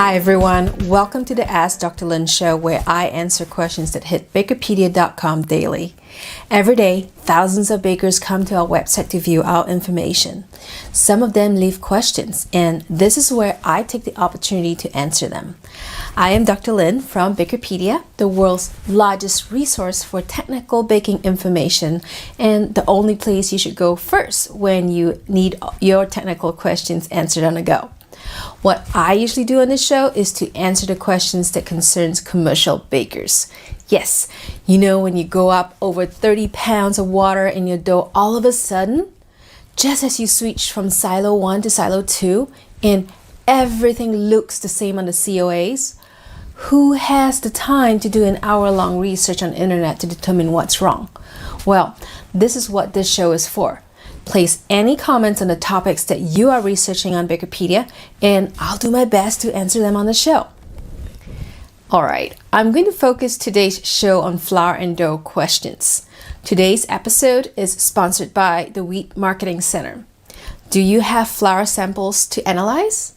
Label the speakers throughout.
Speaker 1: Hi everyone, welcome to the Ask Dr. Lin show where I answer questions that hit bakerpedia.com daily. Every day, thousands of bakers come to our website to view our information. Some of them leave questions, and this is where I take the opportunity to answer them. I am Dr. Lin from Bakerpedia, the world's largest resource for technical baking information, and the only place you should go first when you need your technical questions answered on the go. What I usually do on this show is to answer the questions that concerns commercial bakers. Yes, you know when you go up over 30 pounds of water in your dough all of a sudden, just as you switch from silo 1 to silo 2 and everything looks the same on the COAs, who has the time to do an hour-long research on the internet to determine what's wrong? Well, this is what this show is for. Place any comments on the topics that you are researching on Bakerpedia, and I'll do my best to answer them on the show. All right, I'm going to focus today's show on flour and dough questions. Today's episode is sponsored by the Wheat Marketing Center. Do you have flour samples to analyze?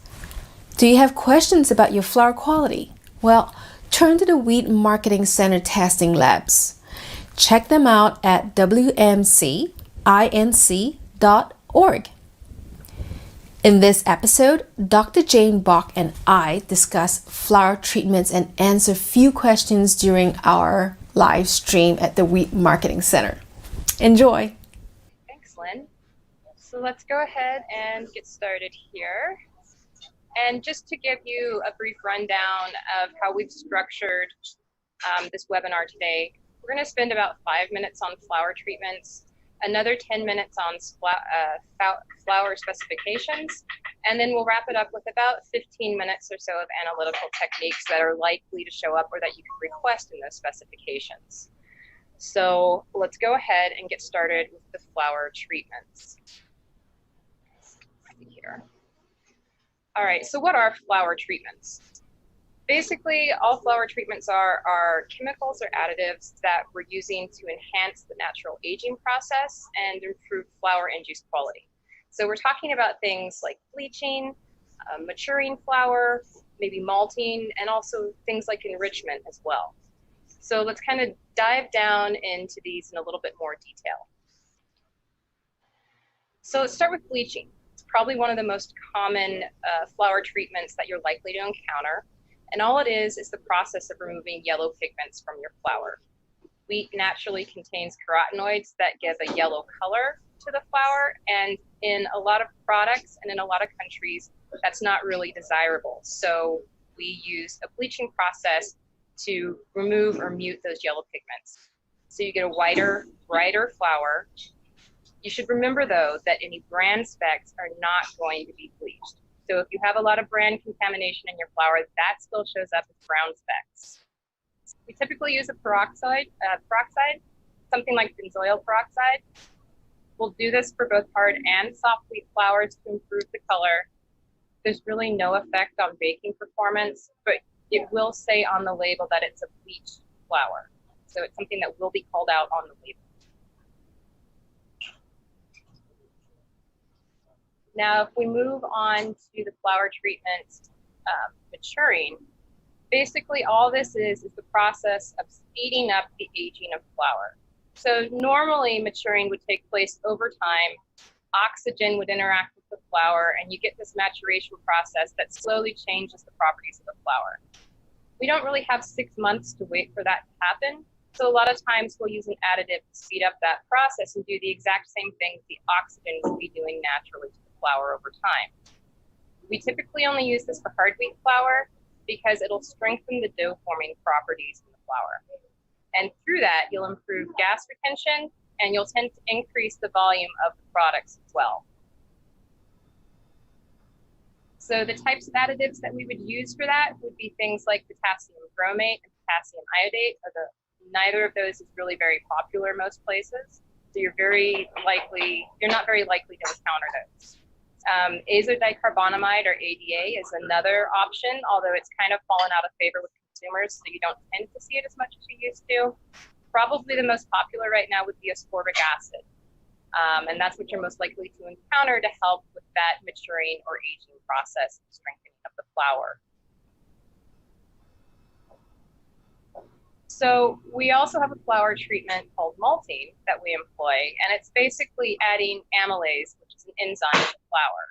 Speaker 1: Do you have questions about your flour quality? Well, turn to the Wheat Marketing Center testing labs. Check them out at wmcinc.org. In this episode, Dr. Jane Bach and I discuss flour treatments and answer few questions during our live stream at the Wheat Marketing Center. Enjoy.
Speaker 2: Thanks, Lynn. So let's go ahead and get started here. And just to give you a brief rundown of how we've structured this webinar today, we're going to spend about 5 minutes on flour treatments, another 10 minutes on flour specifications, and then we'll wrap it up with about 15 minutes or so of analytical techniques that are likely to show up or that you can request in those specifications. So let's go ahead and get started with the flour treatments. Here. All right, so what are flour treatments? Basically, all flour treatments are chemicals or additives that we're using to enhance the natural aging process and improve flour and juice quality. So we're talking about things like bleaching, maturing flour, maybe malting, and also things like enrichment as well. So let's kind of dive down into these in a little bit more detail. So let's start with bleaching. It's probably one of the most common flour treatments that you're likely to encounter. And all it is the process of removing yellow pigments from your flour. Wheat naturally contains carotenoids that give a yellow color to the flour, and in a lot of products and in a lot of countries, that's not really desirable. So we use a bleaching process to remove or mute those yellow pigments. So you get a whiter, brighter flour. You should remember, though, that any brand specs are not going to be bleached. So if you have a lot of brand contamination in your flour, that still shows up as brown specks. We typically use a peroxide, something like benzoyl peroxide. We'll do this for both hard and soft wheat flours to improve the color. There's really no effect on baking performance, but it will say on the label that it's a bleached flour. So it's something that will be called out on the label. Now, if we move on to the flour treatment maturing, basically all this is the process of speeding up the aging of flour. So normally maturing would take place over time. Oxygen would interact with the flour, and you get this maturation process that slowly changes the properties of the flour. We don't really have 6 months to wait for that to happen. So a lot of times we'll use an additive to speed up that process and do the exact same thing the oxygen would be doing naturally to the flour over time. We typically only use this for hard wheat flour because it'll strengthen the dough forming properties in the flour. And through that, you'll improve gas retention and you'll tend to increase the volume of the products as well. So the types of additives that we would use for that would be things like potassium bromate and potassium iodate. Neither of those is really very popular in most places. So you're not very likely to encounter those. Azodicarbonamide or ADA is another option, although it's kind of fallen out of favor with consumers, so you don't tend to see it as much as you used to. Probably the most popular right now would be ascorbic acid. And that's what you're most likely to encounter to help with that maturing or aging process and strengthening of the flour. So we also have a flour treatment called malting that we employ, and it's basically adding amylase, which is an enzyme to flour.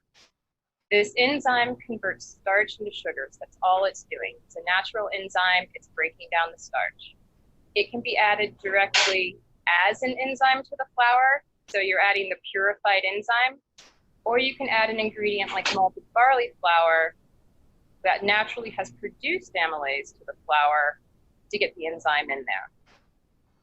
Speaker 2: This enzyme converts starch into sugars. That's all it's doing. It's a natural enzyme. It's breaking down the starch. It can be added directly as an enzyme to the flour, so you're adding the purified enzyme, or you can add an ingredient like malted barley flour that naturally has produced amylase to the flour to get the enzyme in there.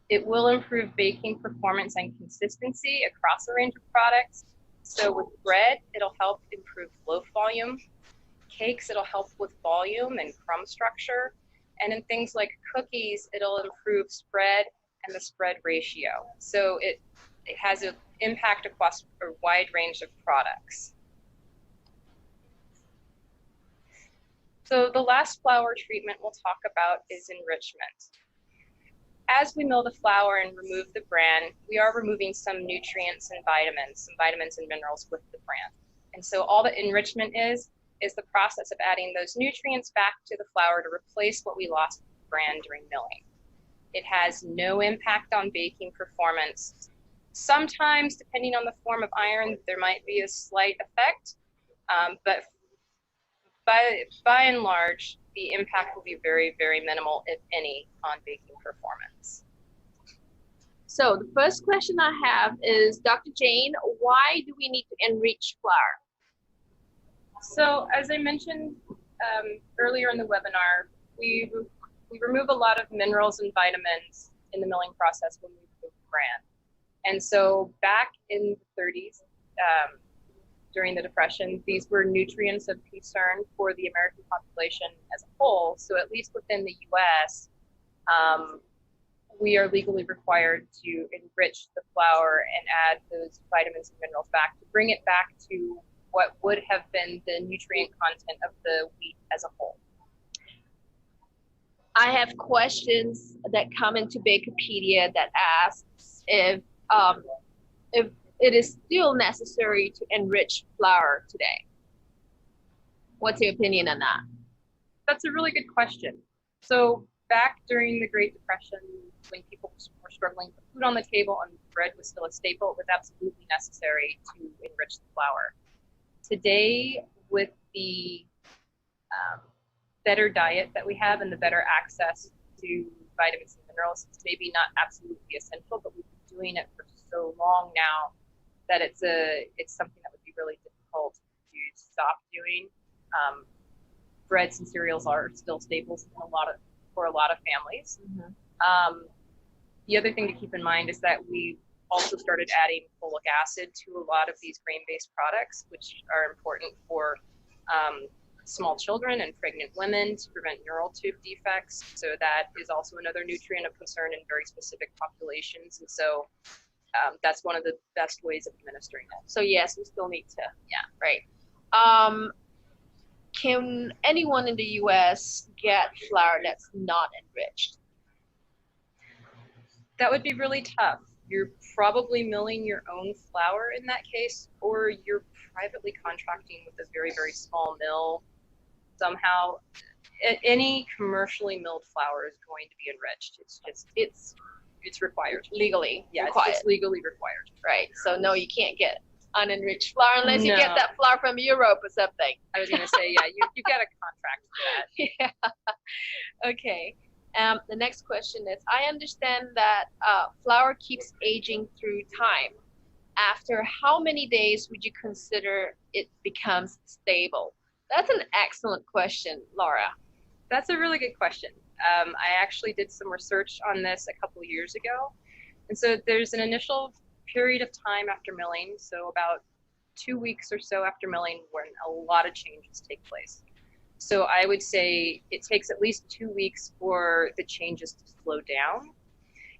Speaker 2: It will improve baking performance and consistency across a range of products. So with bread, it'll help improve loaf volume. Cakes, it'll help with volume and crumb structure. And in things like cookies, it'll improve spread and the spread ratio. So it has an impact across a wide range of products. So the last flour treatment we'll talk about is enrichment. As we mill the flour and remove the bran, we are removing some nutrients and vitamins and minerals with the bran. And so all that enrichment is the process of adding those nutrients back to the flour to replace what we lost with the bran during milling. It has no impact on baking performance. Sometimes, depending on the form of iron, there might be a slight effect, but by and large, the impact will be very, very minimal, if any, on baking performance.
Speaker 3: So the first question I have is, Dr. Jane, why do we need to enrich flour?
Speaker 2: So as I mentioned earlier in the webinar, we remove a lot of minerals and vitamins in the milling process when we remove bran. And so back in the 30s, during the Depression, these were nutrients of concern for the American population as a whole. So at least within the US, we are legally required to enrich the flour and add those vitamins and minerals back to bring it back to what would have been the nutrient content of the wheat as a whole.
Speaker 3: I have questions that come into Bakerpedia that asks if it is still necessary to enrich flour today. What's your opinion on that?
Speaker 2: That's a really good question. So back during the Great Depression, when people were struggling to put food on the table and bread was still a staple, it was absolutely necessary to enrich the flour. Today, with the better diet that we have and the better access to vitamins and minerals, it's maybe not absolutely essential, but we've been doing it for so long now that it's something that would be really difficult to stop doing. Breads and cereals are still staples for a lot of families. Mm-hmm. The other thing to keep in mind is that we also started adding folic acid to a lot of these grain-based products, which are important for small children and pregnant women to prevent neural tube defects. So that is also another nutrient of concern in very specific populations. And so that's one of the best ways of administering it.
Speaker 3: So yes, we still need to, yeah, right. Can anyone in the US get flour that's not enriched?
Speaker 2: That would be really tough. You're probably milling your own flour in that case, or you're privately contracting with a very, very small mill. Somehow, any commercially milled flour is going to be enriched. It's required.
Speaker 3: Legally
Speaker 2: required. It's legally required.
Speaker 3: Right. So no, you can't get unenriched flour unless you get that flour from Europe or something.
Speaker 2: I was going to say, yeah, you get a contract for that.
Speaker 3: Yeah. Okay. The next question is, I understand that flour keeps aging through time. After how many days would you consider it becomes stable? That's an excellent question, Laura.
Speaker 2: That's a really good question. I actually did some research on this a couple of years ago. And so there's an initial period of time after milling, so about 2 weeks or so after milling, when a lot of changes take place. So I would say it takes at least 2 weeks for the changes to slow down.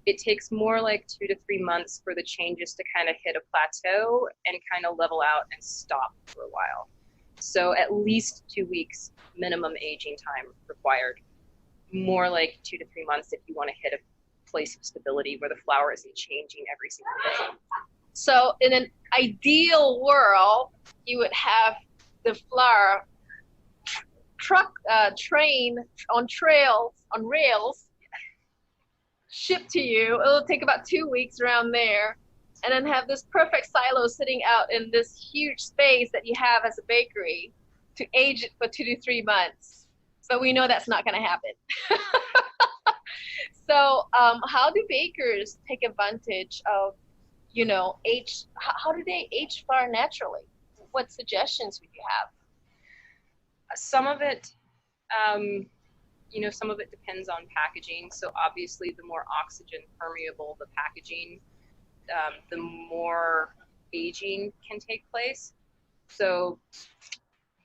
Speaker 2: It takes more like 2 to 3 months for the changes to kind of hit a plateau and kind of level out and stop for a while. So at least 2 weeks minimum aging time required. More like 2 to 3 months if you want to hit a place of stability where the flour isn't changing every single day.
Speaker 3: So in an ideal world, you would have the flour train on rails shipped to you. It'll take about 2 weeks around there. And then have this perfect silo sitting out in this huge space that you have as a bakery to age it for 2 to 3 months. But we know that's not going to happen. So how do bakers take advantage of, how do they age flour naturally? What suggestions would you have?
Speaker 2: Some of it, some of it depends on packaging. So obviously, the more oxygen permeable the packaging, the more aging can take place. So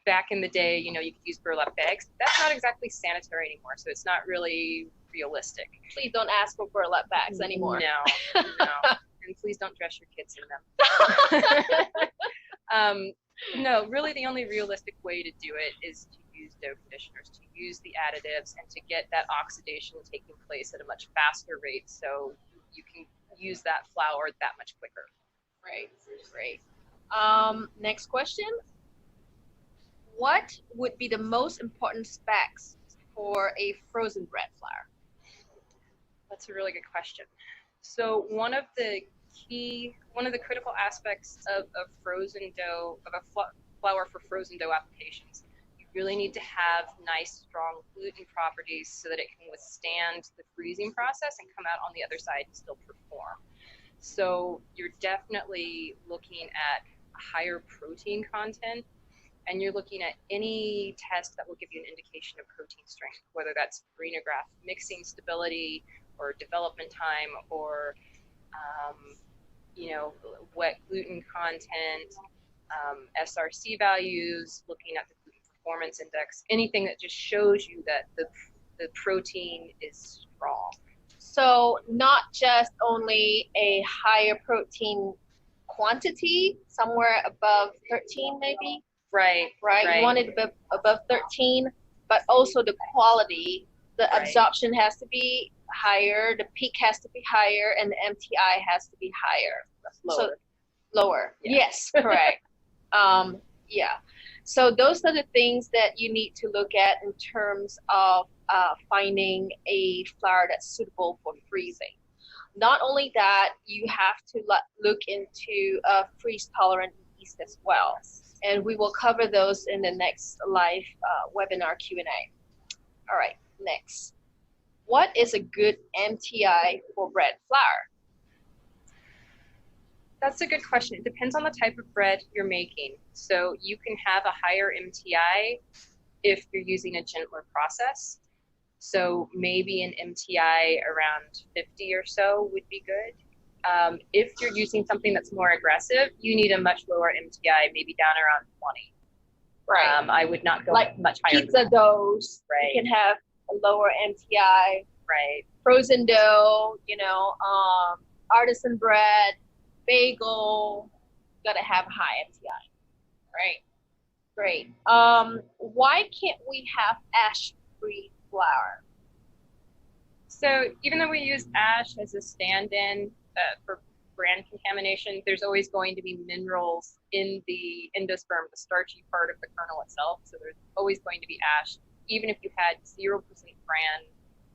Speaker 2: back in the day, you could use burlap bags. That's not exactly sanitary anymore, so it's not really realistic.
Speaker 3: Please don't ask for burlap bags anymore.
Speaker 2: No. And please don't dress your kids in them. No, really the only realistic way to do it is to use dough conditioners, to use the additives, and to get that oxidation taking place at a much faster rate so you can use that flour that much quicker.
Speaker 3: Right, great. Next question. What would be the most important specs for a frozen bread flour?
Speaker 2: That's a really good question. So one of the critical aspects of a frozen dough, of a flour for frozen dough applications, you really need to have nice, strong gluten properties so that it can withstand the freezing process and come out on the other side and still perform. So you're definitely looking at higher protein content, and you're looking at any test that will give you an indication of protein strength, whether that's greenograph mixing stability or development time or wet gluten content, SRC values, looking at the gluten performance index, anything that just shows you that the protein is strong.
Speaker 3: So not just only a higher protein quantity, somewhere above 13 maybe?
Speaker 2: Right.
Speaker 3: You want it above 13, but also the quality, the absorption has to be higher, the peak has to be higher, and the MTI has to be higher.
Speaker 2: Lower.
Speaker 3: So, lower. Yeah. Yes, correct. Yeah. So those are the things that you need to look at in terms of finding a flour that's suitable for freezing. Not only that, you have to look into freeze-tolerant yeast as well. And we will cover those in the next live webinar Q&A. All right, next. What is a good MTI for bread flour?
Speaker 2: That's a good question. It depends on the type of bread you're making. So you can have a higher MTI if you're using a gentler process. So maybe an MTI around 50 or so would be good. If you're using something that's more aggressive, you need a much lower MTI, maybe down around 20.
Speaker 3: Right.
Speaker 2: I would not go
Speaker 3: like
Speaker 2: much higher.
Speaker 3: Pizza doughs,
Speaker 2: right.
Speaker 3: You can have a lower MTI.
Speaker 2: Right.
Speaker 3: Frozen dough, artisan bread, bagel, gotta have high MTI. Right. Great. Why can't we have ash-free flour?
Speaker 2: So even though we use ash as a stand-in for bran contamination, there's always going to be minerals in the endosperm, the starchy part of the kernel itself. So there's always going to be ash. Even if you had 0% bran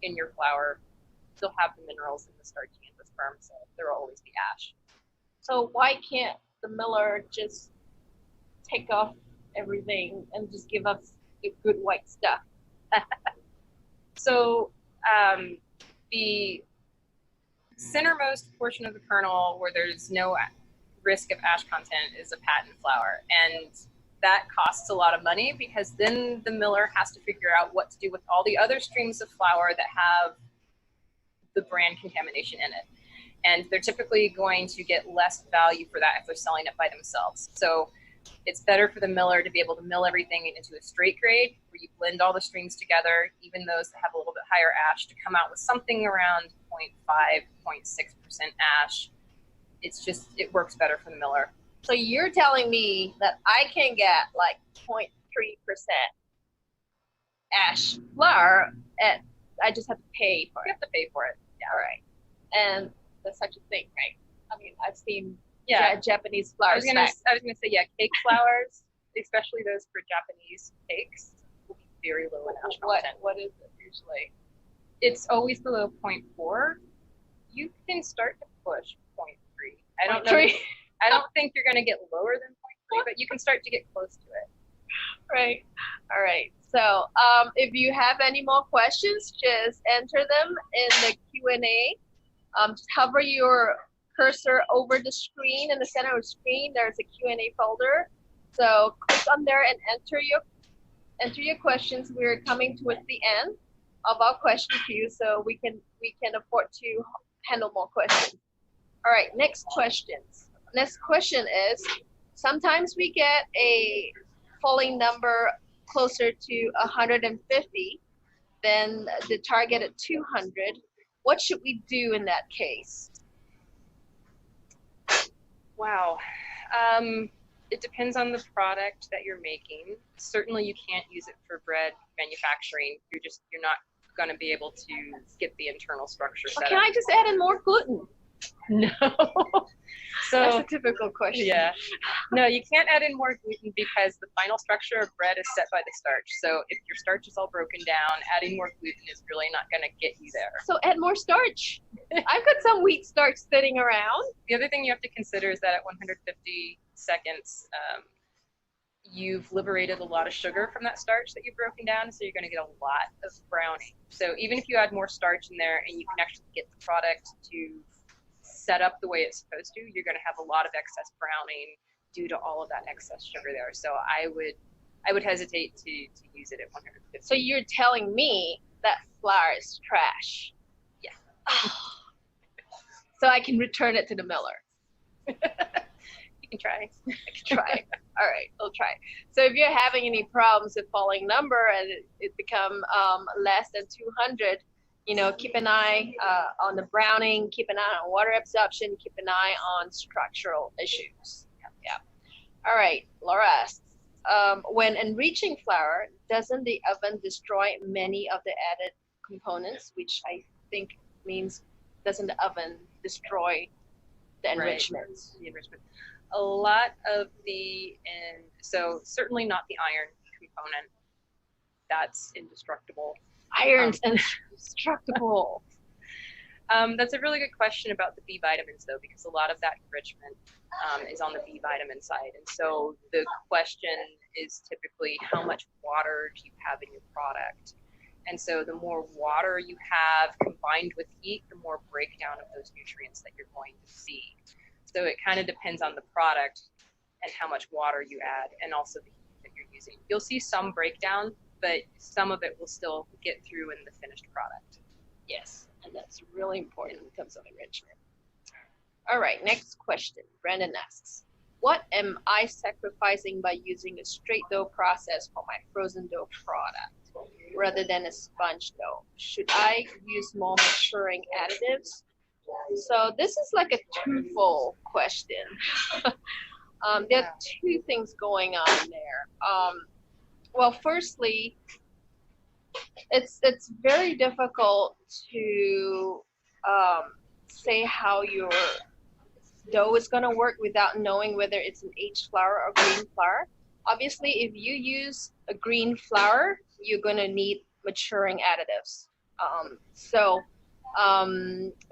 Speaker 2: in your flour, you'll have the minerals in the starchy endosperm, so there will always be ash.
Speaker 3: So why can't the miller just take off everything and just give us the good white stuff?
Speaker 2: So the centermost portion of the kernel where there's no risk of ash content is a patent flour, and that costs a lot of money because then the miller has to figure out what to do with all the other streams of flour that have the bran contamination in it. And they're typically going to get less value for that if they're selling it by themselves. So it's better for the miller to be able to mill everything into a straight grade where you blend all the streams together, even those that have a little bit higher ash, to come out with something around 0.5, 0.6% ash. It works better for the miller.
Speaker 3: So you're telling me that I can get like 0.3% ash flour, and I just have to pay for it.
Speaker 2: You have to pay for it.
Speaker 3: Yeah. All right. And there's such a thing, right? I mean, I've seen Japanese flour.
Speaker 2: I was gonna say, yeah, cake flours, especially those for Japanese cakes, will be very low in ash content.
Speaker 3: What is it usually?
Speaker 2: It's always below 0.4. You can start to push 0.3. I don't know.
Speaker 3: 0.3.
Speaker 2: I don't think you're going to get lower than 0.3, but you can start to get close to it.
Speaker 3: Right. All right. So if you have any more questions, just enter them in the Q&A. Just hover your cursor over the screen. In the center of the screen, there's a Q&A folder. So click on there and enter your questions. We're coming towards the end of our question queue, so we can afford to handle more questions. All right, next questions. Next question is, sometimes we get a falling number closer to 150 than the target at 200. What should we do in that case?
Speaker 2: Wow. It depends on the product that you're making. Certainly you can't use it for bread manufacturing. You're not going to be able to get the internal structure set up.
Speaker 3: Can I just add in more gluten?
Speaker 2: No. So
Speaker 3: that's a typical question.
Speaker 2: Yeah. No, you can't add in more gluten because the final structure of bread is set by the starch. So if your starch is all broken down, adding more gluten is really not going to get you there.
Speaker 3: So add more starch. I've got some wheat starch sitting around.
Speaker 2: The other thing you have to consider is that at 150 seconds, you've liberated a lot of sugar from that starch that you've broken down, so you're going to get a lot of browning. So even if you add more starch in there and you can actually get the product to set up the way it's supposed to, you're going to have a lot of excess browning due to all of that excess sugar there. So I would hesitate to use it at 150.
Speaker 3: So you're telling me that flour is trash?
Speaker 2: Yeah.
Speaker 3: So I can return it to the miller.
Speaker 2: You can try.
Speaker 3: I can try. All right, I'll try. So if you're having any problems with falling number and it become less than 200, keep an eye on the browning, keep an eye on water absorption, keep an eye on structural issues. Yeah. All right, Laura asks, when enriching flour, doesn't the oven destroy many of the added components, which I think means doesn't the oven destroy the enrichments?
Speaker 2: Right. The enrichment. A lot of so certainly not the iron component. That's indestructible.
Speaker 3: Iron's indestructible.
Speaker 2: That's a really good question about the B vitamins, though, because a lot of that enrichment is on the B vitamin side. And so the question is typically how much water do you have in your product? And so the more water you have combined with heat, the more breakdown of those nutrients that you're going to see. So it kind of depends on the product and how much water you add and also the heat that you're using. You'll see some breakdown, but some of it will still get through in the finished product.
Speaker 3: Yes, and that's really important in terms of enrichment. All right, next question. Brandon asks, what am I sacrificing by using a straight dough process for my frozen dough product rather than a sponge dough? Should I use more maturing additives? So this is like a twofold question. There are two things going on there. Well, firstly, it's very difficult to say how your dough is going to work without knowing whether it's an aged flour or green flour. Obviously, if you use a green flour, you're going to need maturing additives.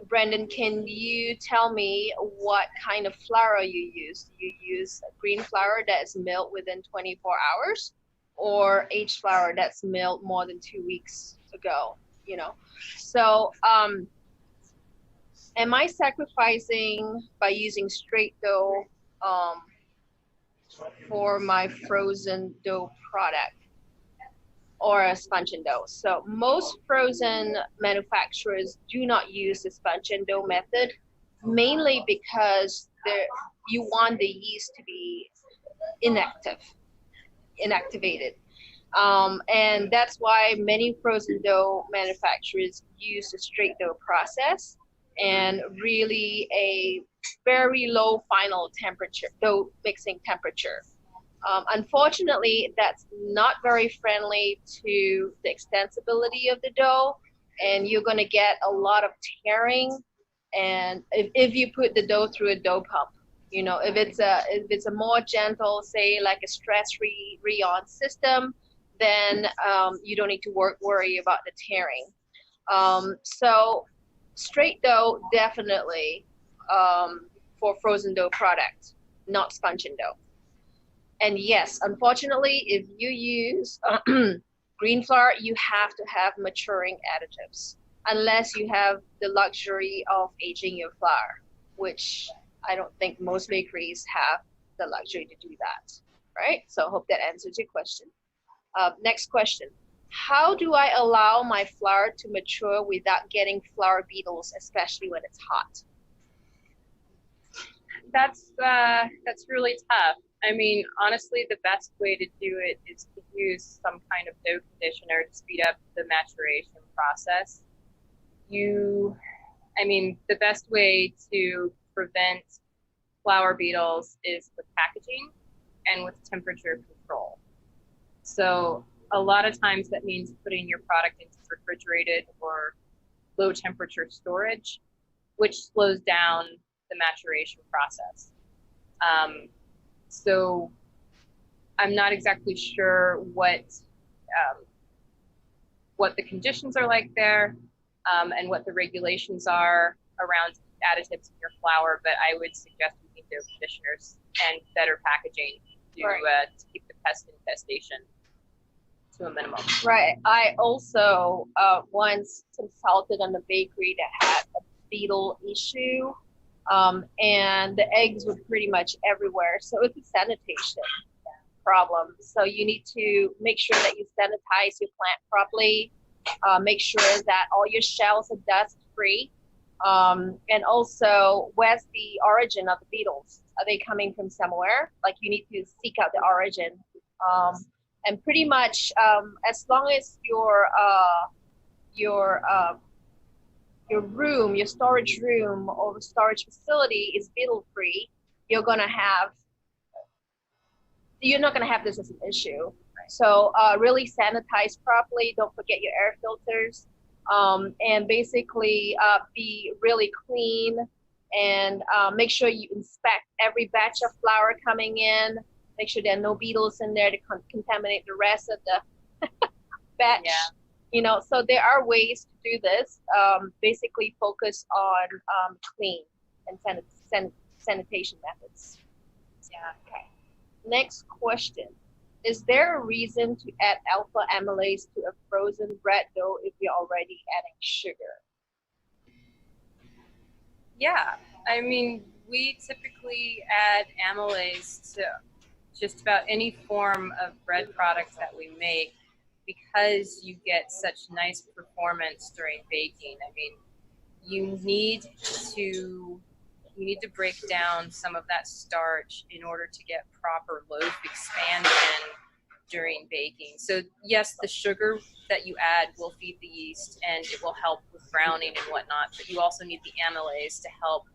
Speaker 3: Brandon, can you tell me what kind of flour you use? Do you use a green flour that is milled within 24 hours or aged flour that's milled more than 2 weeks ago? So am I sacrificing by using straight dough for my frozen dough product or a sponge and dough? So most frozen manufacturers do not use the sponge and dough method, mainly because you want the yeast to be inactivated. And that's why many frozen dough manufacturers use the straight dough process and really a very low final temperature, dough mixing temperature. Unfortunately, that's not very friendly to the extensibility of the dough, and you're going to get a lot of tearing. And if you put the dough through a dough pump, if it's a more gentle, say like a stress-free Rayon system, then you don't need to worry about the tearing. So Straight dough, definitely for frozen dough product, not sponge and dough. And yes, unfortunately, if you use green flour, you have to have maturing additives, unless you have the luxury of aging your flour, which I don't think most bakeries have the luxury to do that, right? So I hope that answers your question. Next question. How do I allow my flour to mature without getting flour beetles, especially when it's hot?
Speaker 2: That's really tough. I mean, honestly, the best way to do it is to use some kind of dough conditioner to speed up the maturation process. I mean, the best way to prevent flour beetles is with packaging and with temperature control. So a lot of times that means putting your product into refrigerated or low temperature storage, which slows down the maturation process. So I'm not exactly sure what the conditions are like there, and what the regulations are around additives in your flour, but I would suggest using dough conditioners and better packaging to keep the pest infestation to a minimum.
Speaker 3: Right. I also once consulted on a bakery that had a beetle issue, and the eggs were pretty much everywhere. So it's a sanitation problem. So you need to make sure that you sanitize your plant properly. Make sure that all your shells are dust free. And also, where's the origin of the beetles? Are they coming from somewhere? Like, you need to seek out the origin. And pretty much, as long as your room, your storage room or storage facility is beetle free, you're not gonna have this as an issue. So really sanitize properly. Don't forget your air filters, and basically be really clean, and make sure you inspect every batch of flour coming in. Make sure there are no beetles in there to contaminate the rest of the batch. Yeah. You know, so there are ways to do this. Basically focus on clean and sanitation methods. Yeah. Okay. Next question. Is there a reason to add alpha amylase to a frozen bread dough if you're already adding sugar?
Speaker 2: Yeah, I mean, we typically add amylase to just about any form of bread products that we make because you get such nice performance during baking. I mean, you need to break down some of that starch in order to get proper loaf expansion during baking. So yes, the sugar that you add will feed the yeast and it will help with browning and whatnot, but you also need the amylase to help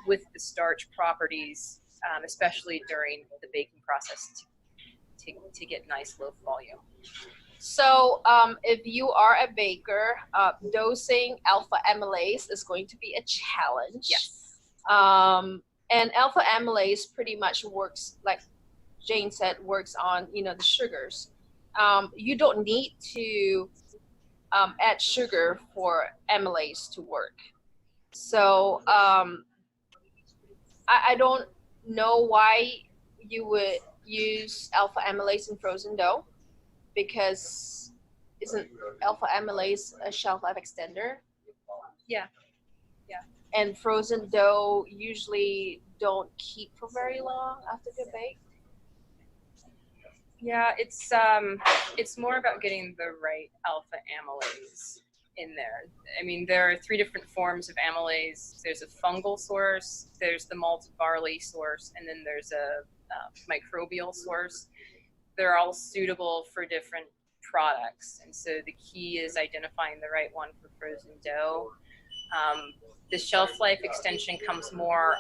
Speaker 2: with the starch properties, especially during the baking process to get nice loaf volume.
Speaker 3: So if you are a baker, dosing alpha amylase is going to be a challenge.
Speaker 2: Yes.
Speaker 3: And alpha amylase pretty much works, like Jane said, works on, the sugars. You don't need to add sugar for amylase to work. So I don't know why you would use alpha amylase in frozen dough, because isn't alpha amylase a shelf life extender?
Speaker 2: Yeah. Yeah.
Speaker 3: And frozen dough usually don't keep for very long after they're baked.
Speaker 2: Yeah, it's more about getting the right alpha amylase in there. I mean, there are 3 different forms of amylase. There's a fungal source, there's the malted barley source, and then there's a microbial source. They're all suitable for different products, and so the key is identifying the right one for frozen dough. The shelf life extension comes more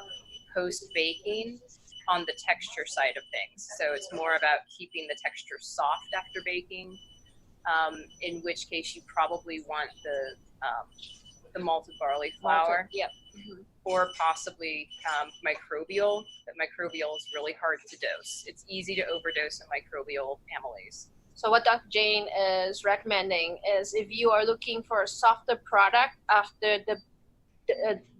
Speaker 2: post-baking on the texture side of things. So it's more about keeping the texture soft after baking, in which case you probably want the malted barley flour.
Speaker 3: Yep.
Speaker 2: Or possibly microbial, but microbial is really hard to dose. It's easy to overdose a microbial amylase.
Speaker 3: So what Dr. Jane is recommending is if you are looking for a softer product after the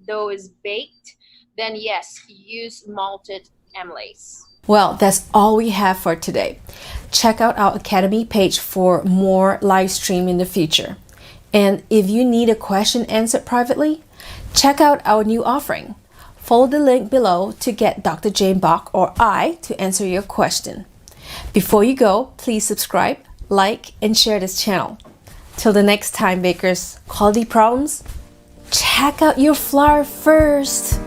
Speaker 3: dough is baked, then yes, use malted amylase.
Speaker 1: Well, that's all we have for today. Check out our Academy page for more live stream in the future. And if you need a question answered privately, check out our new offering. Follow the link below to get Dr. Jane Bach or I to answer your question. Before you go, please subscribe, like, and share this channel. Till the next time, bakers, quality problems? Check out your flour first.